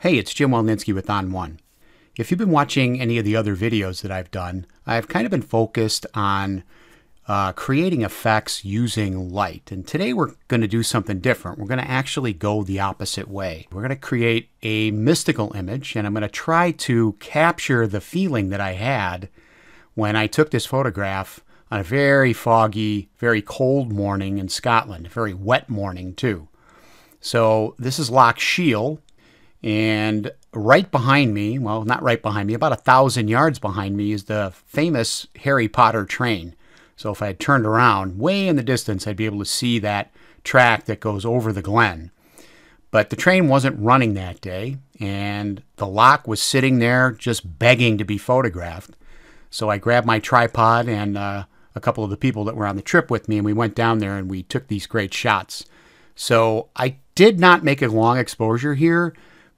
Hey, it's Jim Welninski with ON1. If you've been watching any of the other videos that I've done, I've kind of been focused on creating effects using light. And today we're going to do something different. We're going to actually go the opposite way. We're going to create a mystical image, and I'm going to try to capture the feeling that I had when I took this photograph on a very foggy, very cold morning in Scotland, a very wet morning too. So this is Loch Shiel. And right behind me, well, not right behind me, about 1,000 yards behind me is the famous Harry Potter train. So if I had turned around way in the distance, I'd be able to see that track that goes over the glen. But the train wasn't running that day, and the loch was sitting there just begging to be photographed. So I grabbed my tripod and a couple of the people that were on the trip with me, and we went down there and we took these great shots. So I did not make a long exposure here,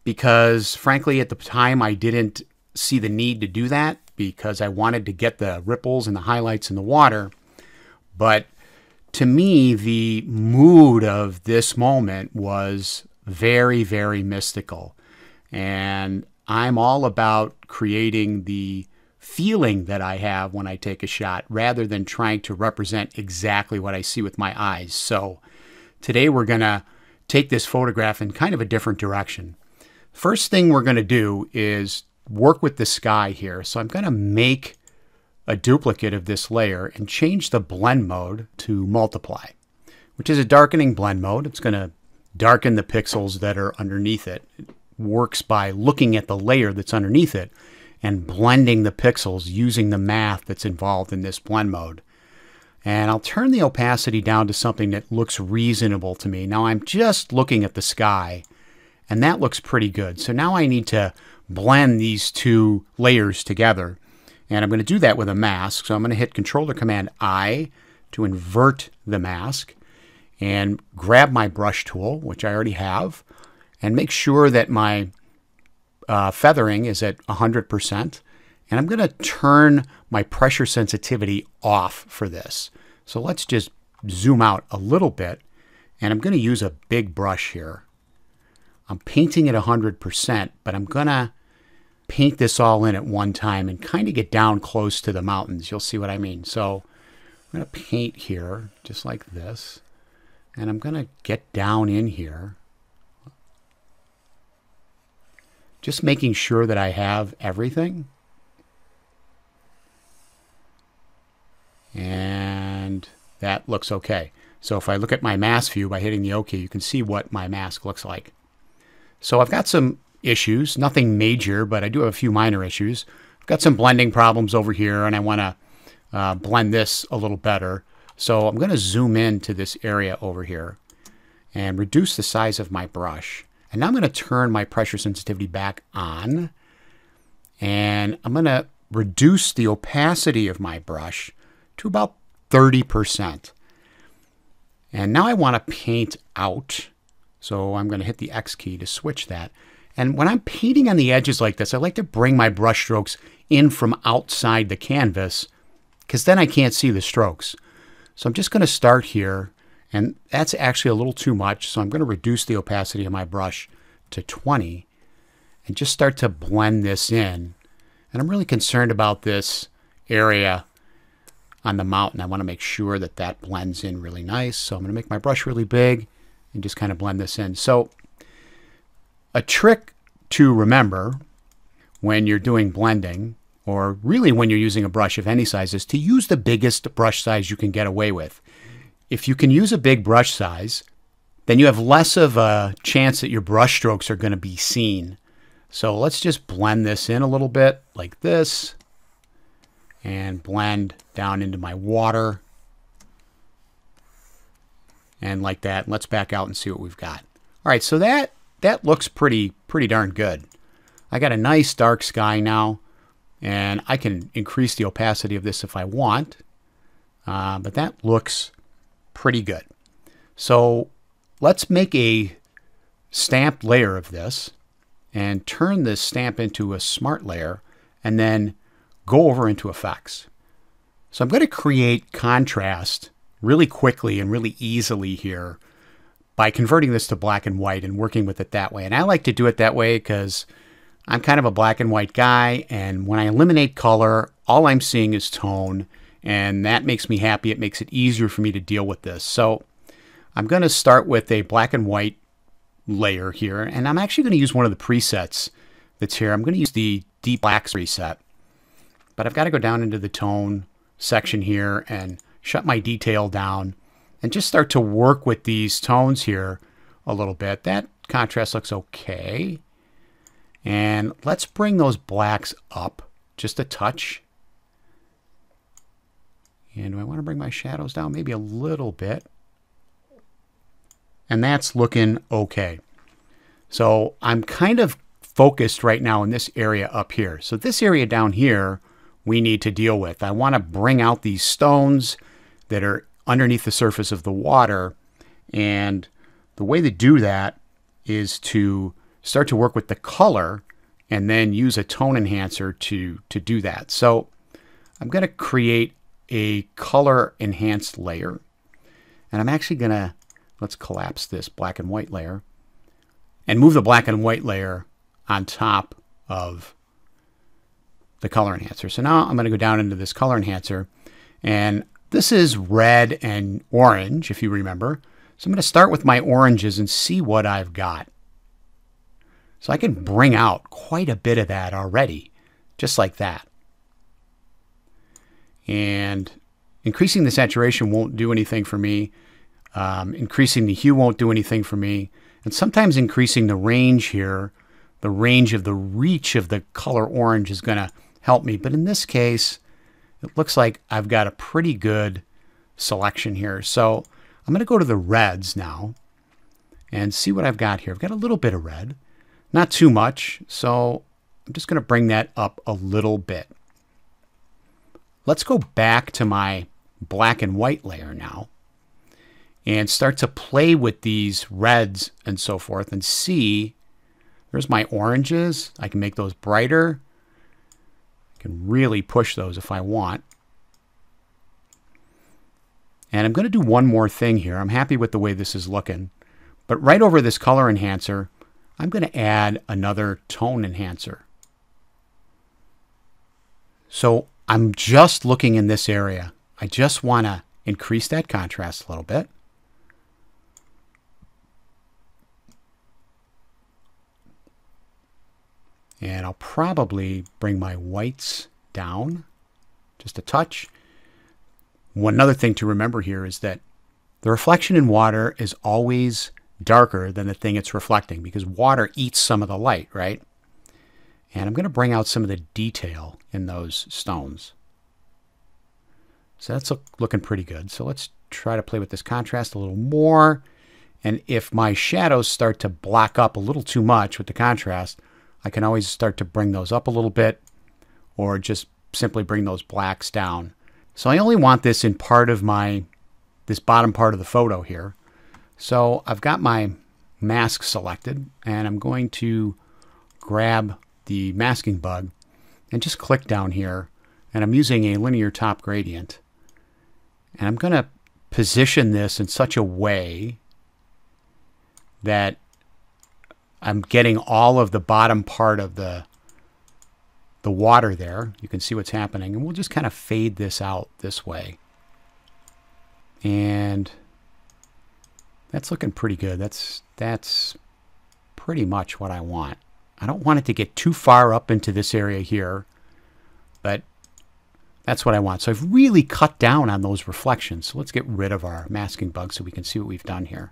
because frankly at the time I didn't see the need to do that because I wanted to get the ripples and the highlights in the water. But to me, the mood of this moment was very, very mystical. And I'm all about creating the feeling that I have when I take a shot rather than trying to represent exactly what I see with my eyes. So today we're going to take this photograph in kind of a different direction. First thing we're going to do is work with the sky here. So I'm going to make a duplicate of this layer and change the blend mode to multiply, which is a darkening blend mode. It's going to darken the pixels that are underneath it. It works by looking at the layer that's underneath it and blending the pixels using the math that's involved in this blend mode. And I'll turn the opacity down to something that looks reasonable to me. Now I'm just looking at the sky, and that looks pretty good. So now I need to blend these two layers together. And I'm going to do that with a mask. So I'm going to hit Control or Command I to invert the mask and grab my brush tool, which I already have, and make sure that my feathering is at 100%. And I'm going to turn my pressure sensitivity off for this. So let's just zoom out a little bit. And I'm going to use a big brush here. I'm painting at 100%, but I'm going to paint this all in at one time and kind of get down close to the mountains. You'll see what I mean. So I'm going to paint here just like this, and I'm going to get down in here, just making sure that I have everything. And that looks okay. So if I look at my mask view by hitting the OK, you can see what my mask looks like. So I've got some issues, nothing major, but I do have a few minor issues. I've got some blending problems over here, and I want to blend this a little better. So I'm going to zoom in to this area over here and reduce the size of my brush. And now I'm going to turn my pressure sensitivity back on, and I'm going to reduce the opacity of my brush to about 30%. And now I want to paint out. So I'm going to hit the X key to switch that. And when I'm painting on the edges like this, I like to bring my brush strokes in from outside the canvas, because then I can't see the strokes. So I'm just going to start here, and that's actually a little too much. So I'm going to reduce the opacity of my brush to 20 and just start to blend this in. And I'm really concerned about this area on the mountain. I want to make sure that that blends in really nice. So I'm going to make my brush really big and just kind of blend this in. So a trick to remember when you're doing blending, or really when you're using a brush of any size, is to use the biggest brush size you can get away with. If you can use a big brush size, then you have less of a chance that your brush strokes are going to be seen. So let's just blend this in a little bit like this and blend down into my water. And like that. Let's back out and see what we've got. All right, so that looks pretty darn good. I got a nice dark sky now, and I can increase the opacity of this if I want, but that looks pretty good. So let's make a stamped layer of this and turn this stamp into a smart layer, and then go over into effects. So I'm going to create contrast really quickly and really easily here by converting this to black and white and working with it that way. And I like to do it that way because I'm kind of a black and white guy, and when I eliminate color, all I'm seeing is tone, and that makes me happy. It makes it easier for me to deal with this. So I'm going to start with a black and white layer here, and I'm actually going to use one of the presets that's here. I'm going to use the deep blacks preset, but I've got to go down into the tone section here and shut my detail down and just start to work with these tones here a little bit. That contrast looks okay. And let's bring those blacks up just a touch. And do I want to bring my shadows down maybe a little bit? And that's looking okay. So I'm kind of focused right now in this area up here. So this area down here we need to deal with. I want to bring out these stones that are underneath the surface of the water. And the way to do that is to start to work with the color and then use a tone enhancer to do that. So I'm going to create a color enhanced layer. And I'm actually going to, let's collapse this black and white layer and move the black and white layer on top of the color enhancer. So now I'm going to go down into this color enhancer, and this is red and orange, if you remember. So I'm going to start with my oranges and see what I've got. So I can bring out quite a bit of that already, just like that. And increasing the saturation won't do anything for me. Increasing the hue won't do anything for me. And sometimes increasing the range here, the range of the reach of the color orange is going to help me. But in this case, it looks like I've got a pretty good selection here. So I'm going to go to the reds now and see what I've got here. I've got a little bit of red, not too much. So I'm just going to bring that up a little bit. Let's go back to my black and white layer now and start to play with these reds and so forth and see. There's my oranges. I can make those brighter. I can really push those if I want. And I'm going to do one more thing here. I'm happy with the way this is looking. But right over this color enhancer, I'm going to add another tone enhancer. So I'm just looking in this area. I just want to increase that contrast a little bit. And I'll probably bring my whites down just a touch. One other thing to remember here is that the reflection in water is always darker than the thing it's reflecting because water eats some of the light, right? And I'm going to bring out some of the detail in those stones. So that's looking pretty good. So let's try to play with this contrast a little more. And if my shadows start to block up a little too much with the contrast, I can always start to bring those up a little bit or just simply bring those blacks down. So I only want this in part of this bottom part of the photo here. So I've got my mask selected and I'm going to grab the masking bug and just click down here, and I'm using a linear top gradient. And I'm going to position this in such a way that I'm getting all of the bottom part of the water there. You can see what's happening. And we'll just kind of fade this out this way. And that's looking pretty good. That's pretty much what I want. I don't want it to get too far up into this area here, but that's what I want. So I've really cut down on those reflections. So let's get rid of our masking bug so we can see what we've done here.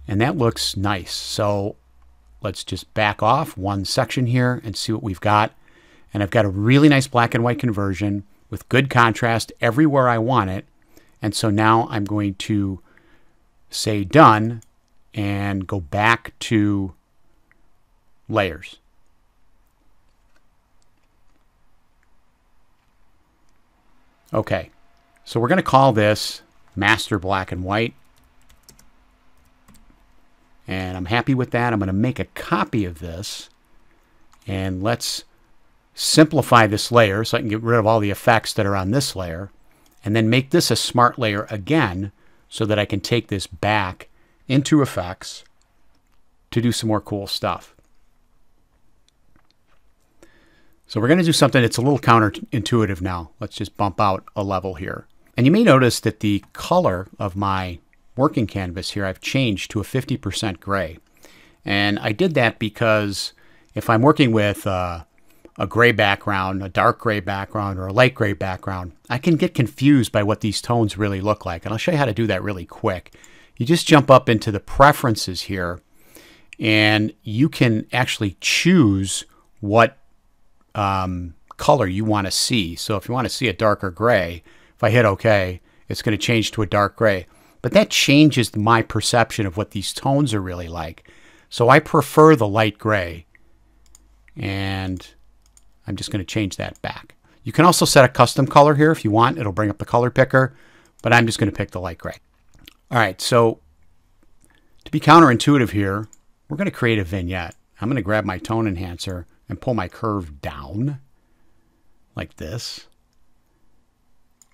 And that looks nice. So let's just back off one section here and see what we've got. And I've got a really nice black and white conversion with good contrast everywhere I want it. And so now I'm going to say done and go back to layers. Okay, so we're going to call this master black and white. And I'm happy with that. I'm going to make a copy of this. And let's simplify this layer so I can get rid of all the effects that are on this layer. and then make this a smart layer again so that I can take this back into effects to do some more cool stuff. So we're going to do something that's a little counterintuitive now. Let's just bump out a level here. And you may notice that the color of my working canvas here, I've changed to a 50% gray. And I did that because if I'm working with a gray background, a dark gray background, or a light gray background, I can get confused by what these tones really look like. And I'll show you how to do that really quick. You just jump up into the preferences here, and you can actually choose what color you want to see. So if you want to see a darker gray, if I hit OK, it's going to change to a dark gray. But that changes my perception of what these tones are really like. So I prefer the light gray, and I'm just going to change that back. You can also set a custom color here if you want. It'll bring up the color picker, but I'm just going to pick the light gray. All right, so to be counterintuitive here, we're going to create a vignette. I'm going to grab my tone enhancer and pull my curve down like this.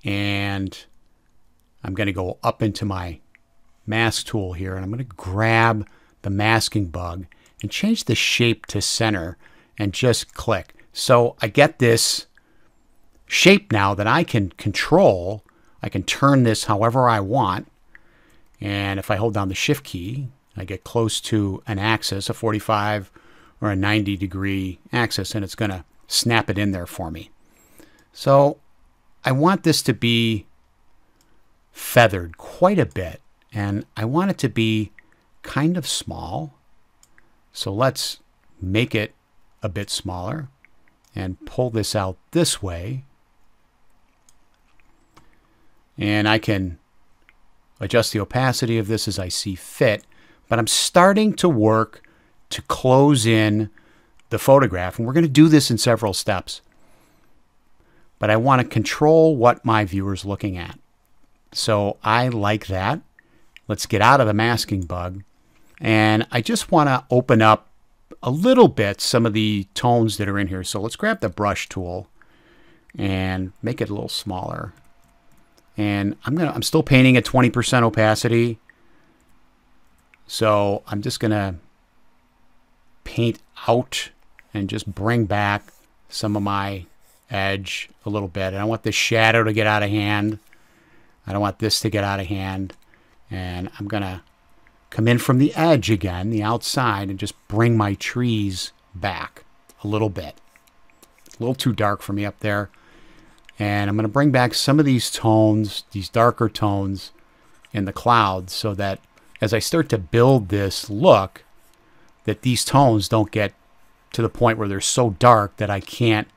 And I'm going to go up into my mask tool here, and I'm going to grab the masking bug and change the shape to center and just click. So I get this shape now that I can control. I can turn this however I want. And if I hold down the shift key, I get close to an axis, a 45 or a 90 degree axis, and it's going to snap it in there for me. So I want this to be feathered quite a bit, and I want it to be kind of small. So let's make it a bit smaller and pull this out this way. And I can adjust the opacity of this as I see fit, but I'm starting to work to close in the photograph, and we're going to do this in several steps. But I want to control what my viewer's looking at. So I like that. Let's get out of the masking bug. And I just want to open up a little bit some of the tones that are in here. So let's grab the brush tool and make it a little smaller. And I'm still painting at 20% opacity. So I'm just going to paint out and just bring back some of my edge a little bit. And I want this shadow to get out of hand. I don't want this to get out of hand. And I'm going to come in from the edge again, the outside, and just bring my trees back a little bit. It's a little too dark for me up there. And I'm going to bring back some of these tones, these darker tones in the clouds, so that as I start to build this look, that these tones don't get to the point where they're so dark that I can't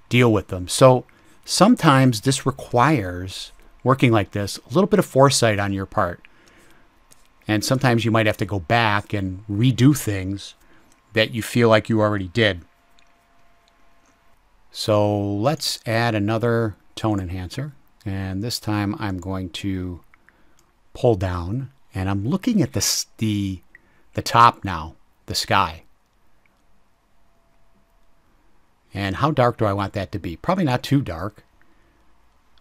deal with them. So sometimes this requires, working like this, a little bit of foresight on your part. And sometimes you might have to go back and redo things that you feel like you already did. So let's add another tone enhancer. And this time I'm going to pull down, and I'm looking at the top now, the sky. And how dark do I want that to be? Probably not too dark.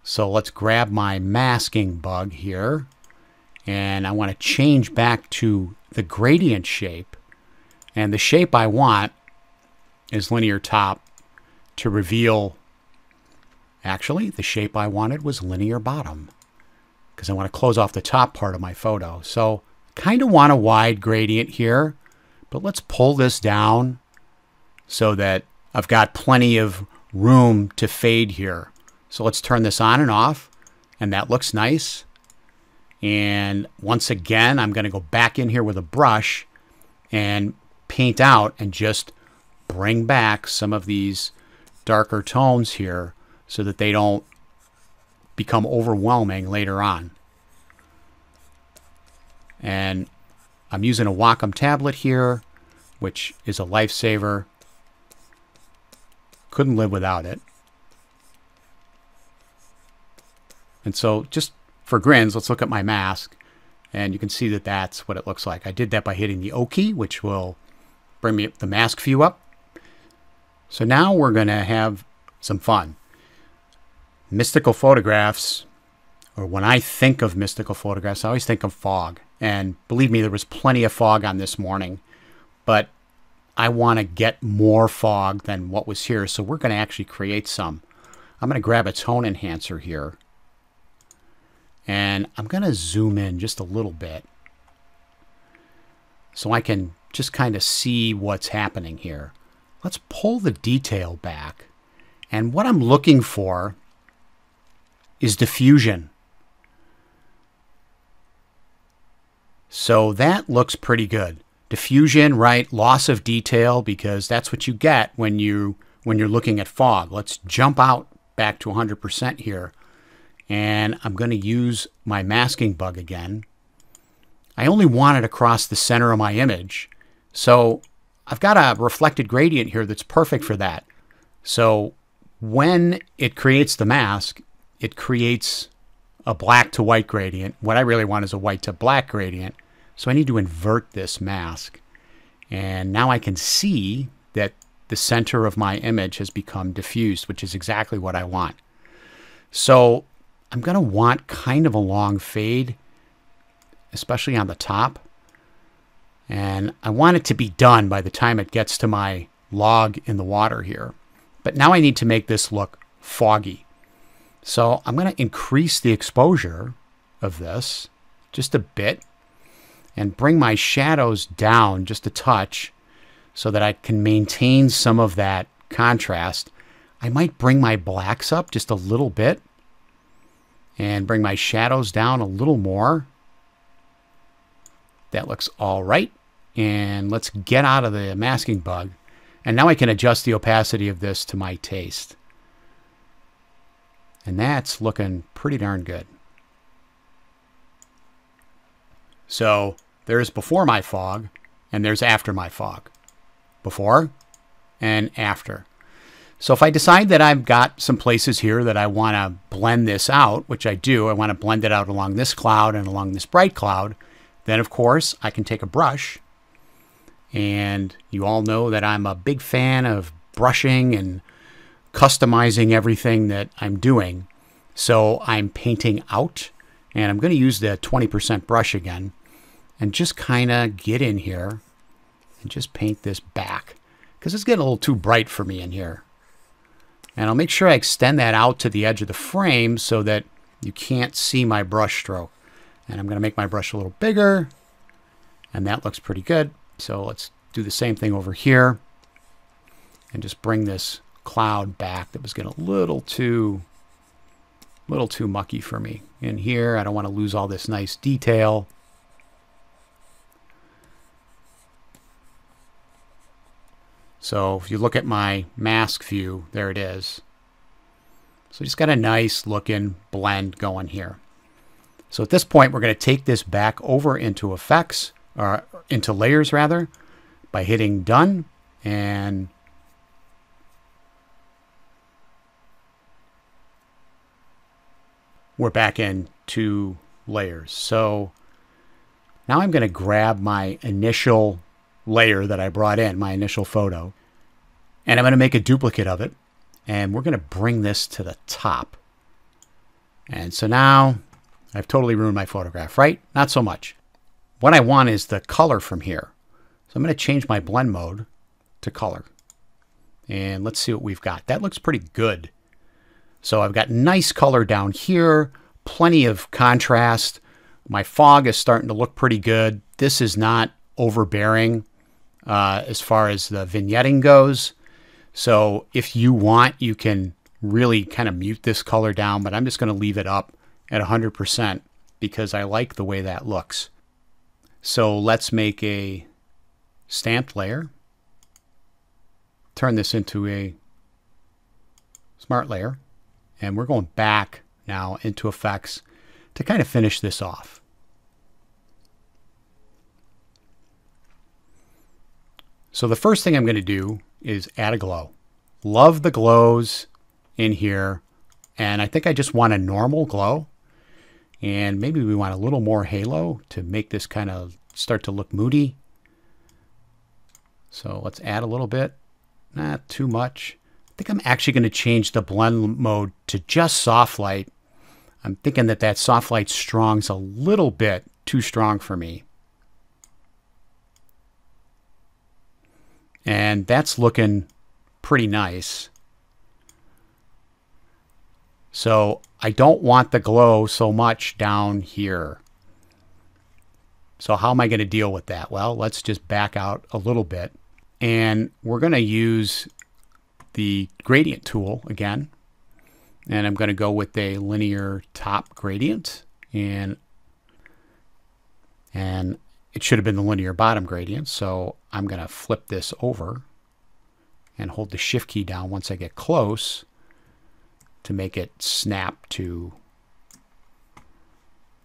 So let's grab my masking bug here, and I want to change back to the gradient shape. And the shape I want is linear top to reveal, actually the shape I wanted was linear bottom, because I want to close off the top part of my photo. So kind of want a wide gradient here, but let's pull this down so that I've got plenty of room to fade here. So let's turn this on and off, and that looks nice. And once again, I'm going to go back in here with a brush and paint out and just bring back some of these darker tones here so that they don't become overwhelming later on. And I'm using a Wacom tablet here, which is a lifesaver. Couldn't live without it. And so just for grins, let's look at my mask, and you can see that that's what it looks like. I did that by hitting the O key, which will bring me the mask view up. So now we're going to have some fun. Mystical photographs or when I think of mystical photographs, I always think of fog. And believe me, there was plenty of fog on this morning, but I want to get more fog than what was here, so we're going to actually create some. I'm going to grab a tone enhancer here, and I'm going to zoom in just a little bit so I can just kind of see what's happening here. Let's pull the detail back, and what I'm looking for is diffusion. So that looks pretty good. Diffusion, right? Loss of detail, because that's what you get when you're looking at fog. Let's jump out back to 100% here. And I'm going to use my masking bug again. I only want it across the center of my image. So I've got a reflected gradient here that's perfect for that. So when it creates the mask, it creates a black to white gradient. What I really want is a white to black gradient. So I need to invert this mask. And now I can see that the center of my image has become diffused, which is exactly what I want. So I'm going to want kind of a long fade, especially on the top. And I want it to be done by the time it gets to my log in the water here. But now I need to make this look foggy. So I'm going to increase the exposure of this just a bit and bring my shadows down just a touch so that I can maintain some of that contrast. I might bring my blacks up just a little bit and bring my shadows down a little more. That looks all right. And let's get out of the masking bug. And now I can adjust the opacity of this to my taste. And that's looking pretty darn good. So there's before my fog and there's after my fog. Before and after. So if I decide that I've got some places here that I want to blend this out, which I do, I want to blend it out along this cloud and along this bright cloud, then of course I can take a brush. And you all know that I'm a big fan of brushing and customizing everything that I'm doing. So I'm painting out, and I'm going to use the 20% brush again and just kind of get in here and just paint this back because it's getting a little too bright for me in here. And I'll make sure I extend that out to the edge of the frame so that you can't see my brush stroke. And I'm going to make my brush a little bigger, and that looks pretty good. So let's do the same thing over here and just bring this cloud back that was getting a little too mucky for me in here. I don't want to lose all this nice detail. So if you look at my mask view, there it is. So just got a nice looking blend going here. So at this point, we're going to take this back over into effects, or into layers rather, by hitting done, and we're back into layers. So now I'm going to grab my initial layer that I brought in, my initial photo, and I'm going to make a duplicate of it, and we're going to bring this to the top. And so now I've totally ruined my photograph, right? Not so much. What I want is the color from here. So I'm going to change my blend mode to color. And let's see what we've got. That looks pretty good. So I've got nice color down here, plenty of contrast. My fog is starting to look pretty good. This is not overbearing as far as the vignetting goes. So if you want, you can really kind of mute this color down, but I'm just going to leave it up at 100% because I like the way that looks. So let's make a stamped layer. Turn this into a smart layer. And we're going back now into effects to kind of finish this off. So the first thing I'm going to do is add a glow. Love the glows in here. And I think I just want a normal glow. And maybe we want a little more halo to make this kind of start to look moody. So let's add a little bit. Not too much. I think I'm actually going to change the blend mode to just soft light. I'm thinking that that soft light strong's a little bit too strong for me. And that's looking pretty nice. So I don't want the glow so much down here. So how am I going to deal with that? Well, let's just back out a little bit. And we're going to use the gradient tool again. And I'm going to go with a linear top gradient. And it should have been the linear bottom gradient. So I'm going to flip this over and hold the shift key down once I get close to make it snap to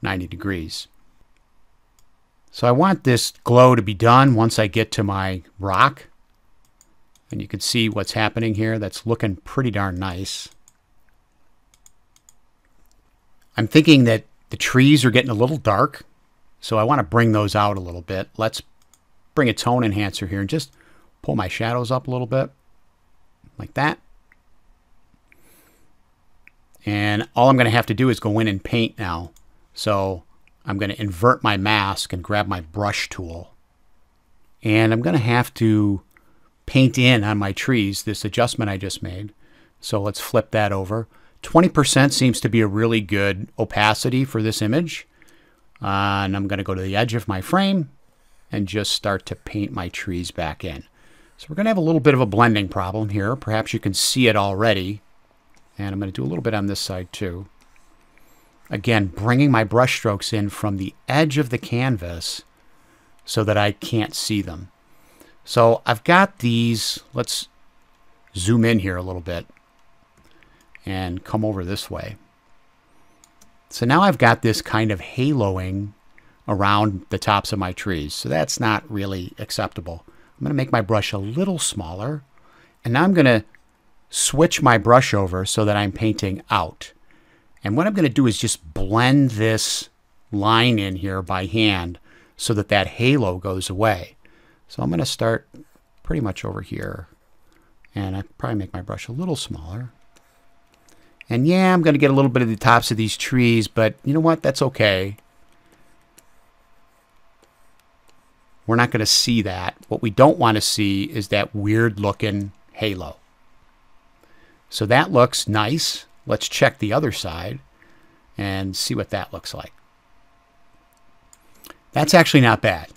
90 degrees. So I want this glow to be done once I get to my rock. And you can see what's happening here. That's looking pretty darn nice. I'm thinking that the trees are getting a little dark, so I want to bring those out a little bit. Let's bring a tone enhancer here and just pull my shadows up a little bit, like that. And all I'm going to have to do is go in and paint now. So I'm going to invert my mask and grab my brush tool. And I'm going to have to paint in on my trees this adjustment I just made. So let's flip that over. 20% seems to be a really good opacity for this image. And I'm going to go to the edge of my frame and just start to paint my trees back in. So we're going to have a little bit of a blending problem here. Perhaps you can see it already. And I'm going to do a little bit on this side too. Again, bringing my brush strokes in from the edge of the canvas so that I can't see them. So I've got these. Let's zoom in here a little bit and come over this way. So now I've got this kind of haloing around the tops of my trees. So that's not really acceptable. I'm going to make my brush a little smaller. And now I'm going to switch my brush over so that I'm painting out. And what I'm going to do is just blend this line in here by hand so that that halo goes away. So I'm going to start pretty much over here. And I probably make my brush a little smaller. And yeah, I'm going to get a little bit of the tops of these trees, but you know what? That's okay. We're not going to see that. What we don't want to see is that weird looking halo. So that looks nice. Let's check the other side and see what that looks like. That's actually not bad.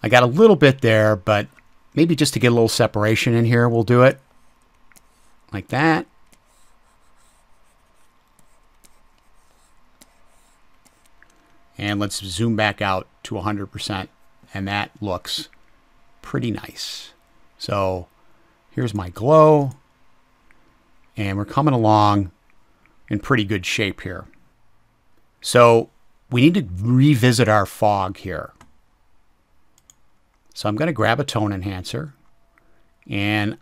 I got a little bit there, but maybe just to get a little separation in here, we'll do it like that. And let's zoom back out to 100%, and that looks pretty nice. So here's my glow, and we're coming along in pretty good shape here. So we need to revisit our fog here. So I'm going to grab a tone enhancer, and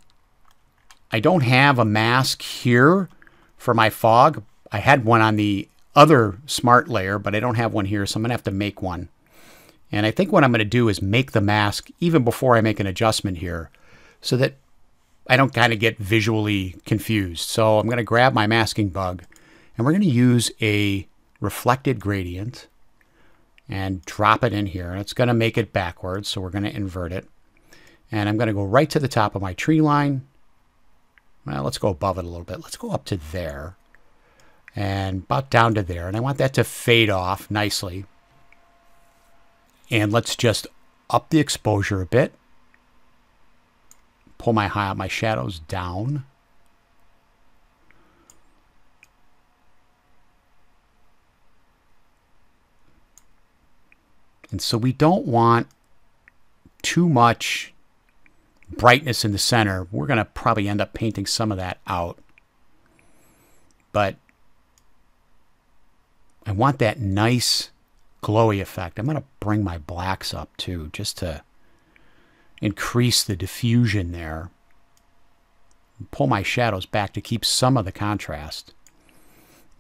I don't have a mask here for my fog. I had one on the other smart layer, but I don't have one here, so I'm going to have to make one. And I think what I'm going to do is make the mask even before I make an adjustment here so that I don't kind of get visually confused. So I'm going to grab my masking bug, and we're going to use a reflected gradient and drop it in here. And it's going to make it backwards, so we're going to invert it. And I'm going to go right to the top of my tree line. Well, let's go above it a little bit. Let's go up to there. And about down to there. And I want that to fade off nicely. And let's just up the exposure a bit. Pull my shadows down. And so we don't want too much brightness in the center. We're going to probably end up painting some of that out. But I want that nice glowy effect. I'm going to bring my blacks up too, just to increase the diffusion there. Pull my shadows back to keep some of the contrast.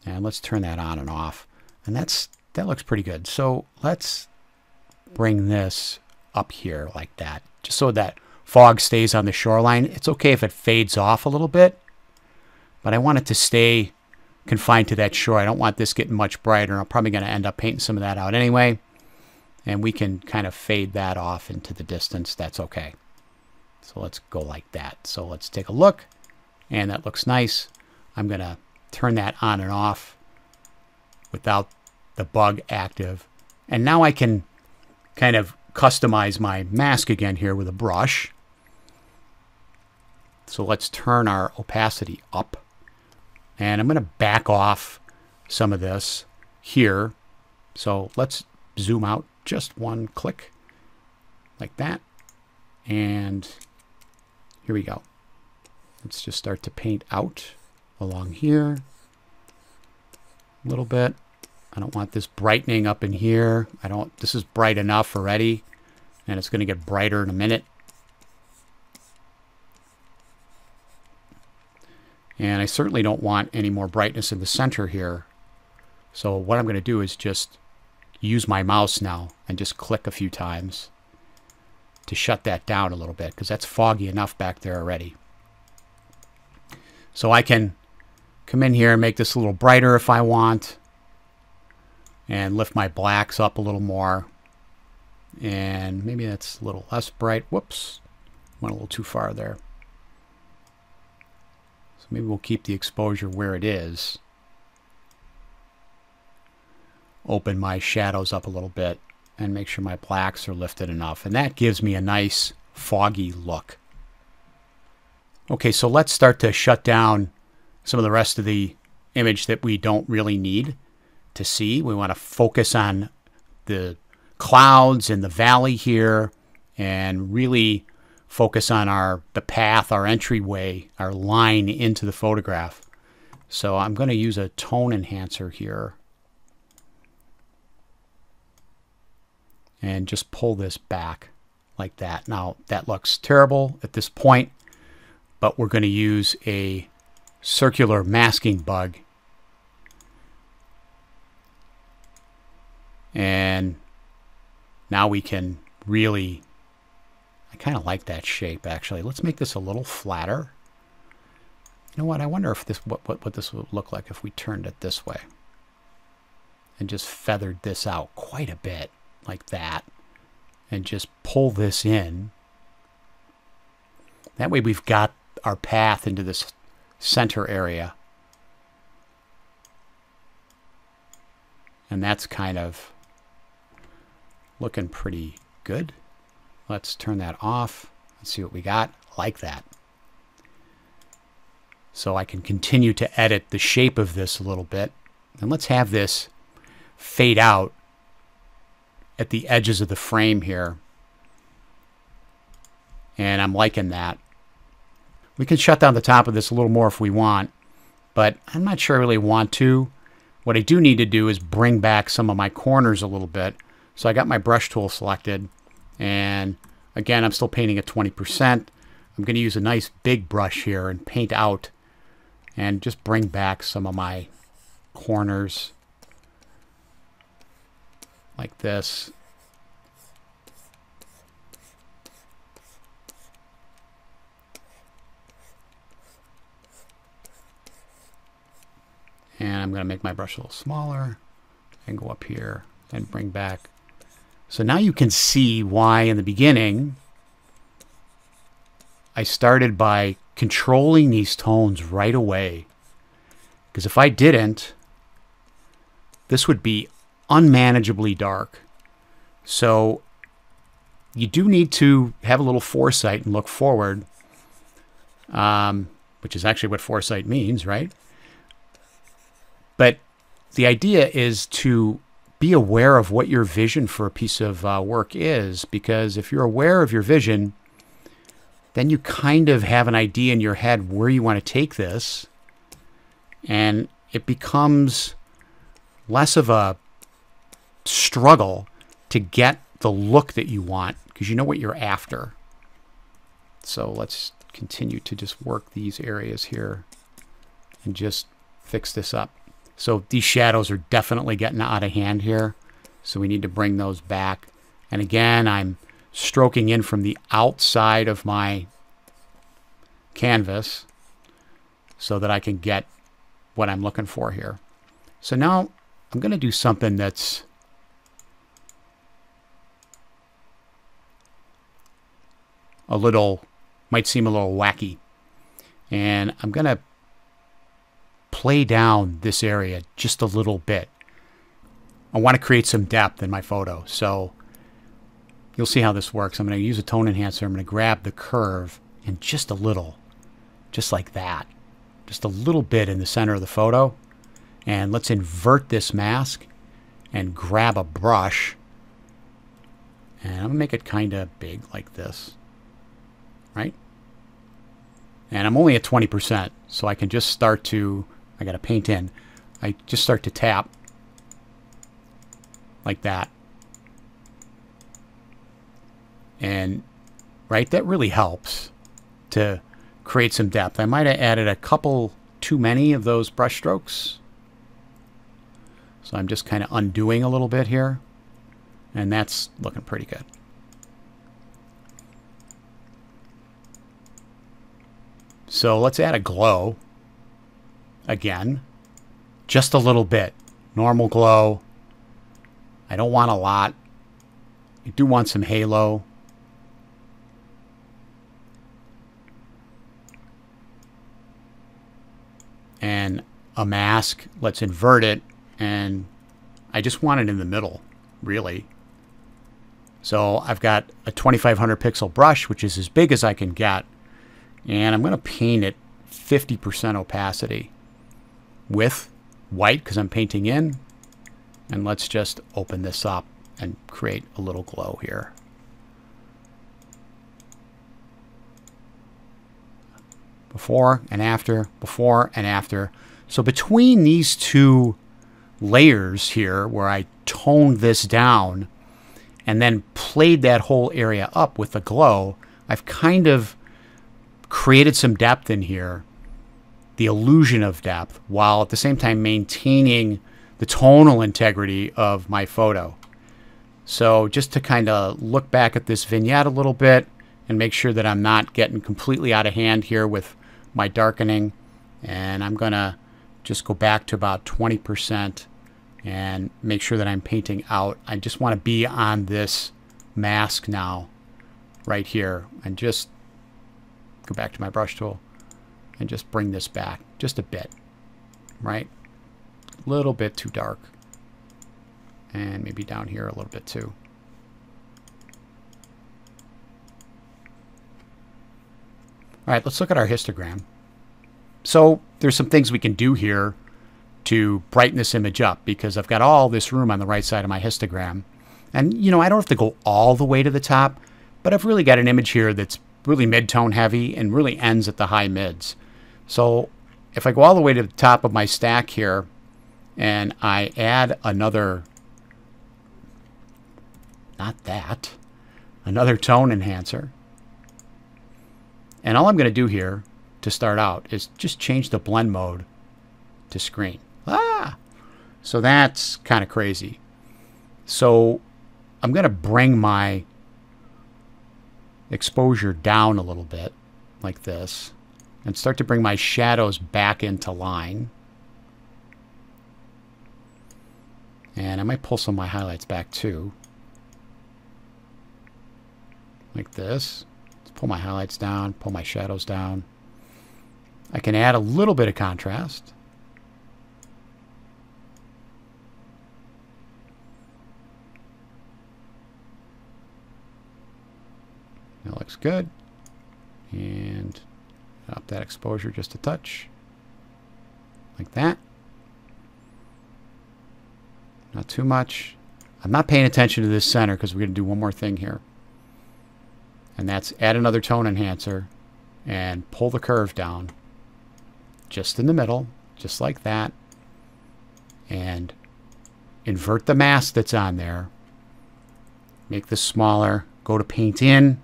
And let's turn that on and off. And that looks pretty good. So let's bring this up here like that, just so that fog stays on the shoreline. It's okay if it fades off a little bit, but I want it to stay confined to that shore. I don't want this getting much brighter. I'm probably going to end up painting some of that out anyway. And we can kind of fade that off into the distance. That's okay. So let's go like that. So let's take a look. And that looks nice. I'm going to turn that on and off without the bug active. And now I can kind of customize my mask again here with a brush. So let's turn our opacity up. And I'm going to back off some of this here. So let's zoom out just one click like that. And here we go. Let's just start to paint out along here a little bit. I don't want this brightening up in here. This is bright enough already, and it's going to get brighter in a minute. And I certainly don't want any more brightness in the center here. So what I'm going to do is just use my mouse now and just click a few times to shut that down a little bit, because that's foggy enough back there already. So I can come in here and make this a little brighter if I want, and lift my blacks up a little more. And maybe that's a little less bright. Whoops, went a little too far there. So maybe we'll keep the exposure where it is. Open my shadows up a little bit and make sure my blacks are lifted enough. And that gives me a nice foggy look. Okay, so let's start to shut down some of the rest of the image that we don't really need to see. We want to focus on the clouds and the valley here and really focus on the path, our entryway, our line into the photograph. So I'm going to use a tone enhancer here and just pull this back like that. Now that looks terrible at this point, but we're going to use a circular masking bug. And now we can really, I kind of like that shape actually. Let's make this a little flatter. You know what? I wonder if this, what this would look like if we turned it this way and just feathered this out quite a bit like that and just pull this in. That way we've got our path into this center area. And that's kind of looking pretty good. Let's turn that off and see what we got. Like that. So I can continue to edit the shape of this a little bit. And let's have this fade out at the edges of the frame here. And I'm liking that. We can shut down the top of this a little more if we want, but I'm not sure I really want to. What I do need to do is bring back some of my corners a little bit. So I got my brush tool selected, and again, I'm still painting at 20%. I'm going to use a nice big brush here and paint out and just bring back some of my corners like this. And I'm going to make my brush a little smaller and go up here and bring back. So now you can see why in the beginning I started by controlling these tones right away. Because if I didn't, this would be unmanageably dark. So you do need to have a little foresight and look forward, which is actually what foresight means, right? But the idea is to be aware of what your vision for a piece of work is, because if you're aware of your vision, then you kind of have an idea in your head where you want to take this, and it becomes less of a struggle to get the look that you want because you know what you're after. So let's continue to just work these areas here and just fix this up. So these shadows are definitely getting out of hand here. So we need to bring those back. And again, I'm stroking in from the outside of my canvas so that I can get what I'm looking for here. So now I'm going to do something that's a little, might seem a little wacky. And I'm going to play down this area just a little bit. I want to create some depth in my photo. So you'll see how this works. I'm going to use a tone enhancer. I'm going to grab the curve and just a little, just like that. Just a little bit in the center of the photo. And let's invert this mask and grab a brush. And I'm going to make it kind of big like this. Right? And I'm only at 20%, so I can just start to, I got to paint in. I just start to tap like that. And, right, that really helps to create some depth. I might have added a couple too many of those brush strokes. So I'm just kind of undoing a little bit here. And that's looking pretty good. So let's add a glow again, just a little bit. Normal glow. I don't want a lot. I do want some halo. And a mask, let's invert it, and I just want it in the middle, really. So I've got a 2500 pixel brush, which is as big as I can get. And I'm going to paint it 50% opacity with white because I'm painting in. And let's just open this up and create a little glow here. Before and after, before and after. So between these two layers here where I toned this down and then played that whole area up with the glow, I've kind of created some depth in here, the illusion of depth, while at the same time maintaining the tonal integrity of my photo. So just to kind of look back at this vignette a little bit and make sure that I'm not getting completely out of hand here with my darkening. And I'm going to just go back to about 20% and make sure that I'm painting out. I just want to be on this mask now, right here, and just go back to my brush tool and just bring this back just a bit, right? A little bit too dark. And maybe down here a little bit too. All right, let's look at our histogram. So there's some things we can do here to brighten this image up because I've got all this room on the right side of my histogram. And, you know, I don't have to go all the way to the top, but I've really got an image here that's really mid-tone heavy and really ends at the high mids. So if I go all the way to the top of my stack here and I add another, not that, another tone enhancer. And all I'm going to do here to start out is just change the blend mode to screen. So that's kind of crazy. So I'm going to bring my exposure down a little bit like this and start to bring my shadows back into line. And I might pull some of my highlights back too. Like this. Let's pull my highlights down, pull my shadows down. I can add a little bit of contrast. That looks good. And up that exposure just a touch. Like that. Not too much. I'm not paying attention to this center because we're going to do one more thing here. And that's add another tone enhancer and pull the curve down just in the middle, just like that. And invert the mask that's on there. Make this smaller. Go to paint in.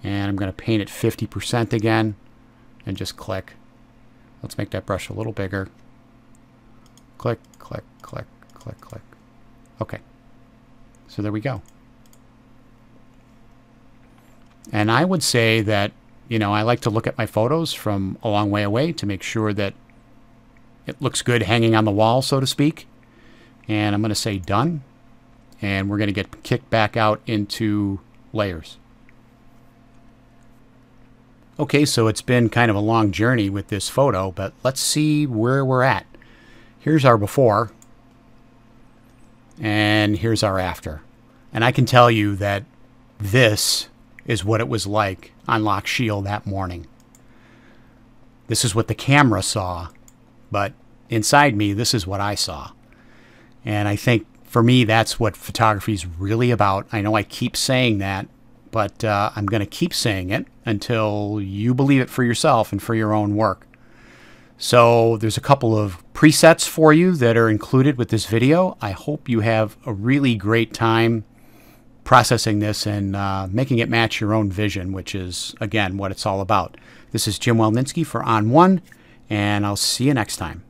And I'm going to paint it 50% again. And just click. Let's make that brush a little bigger. Click, click, click, click, click. Okay. So there we go. And I would say that, you know, I like to look at my photos from a long way away to make sure that It looks good hanging on the wall, so to speak. And I'm going to say done. And we're going to get kicked back out into layers. Okay, so it's been kind of a long journey with this photo, but let's see where we're at. Here's our before, and here's our after. And I can tell you that this is what it was like on Lock Shield that morning. This is what the camera saw, but inside me, this is what I saw. And I think for me, that's what photography is really about. I know I keep saying that, but I'm going to keep saying it until you believe it for yourself and for your own work. So there's a couple of presets for you that are included with this video. I hope you have a really great time processing this and making it match your own vision, which is, again, what it's all about. This is Jim Welninski for On1, and I'll see you next time.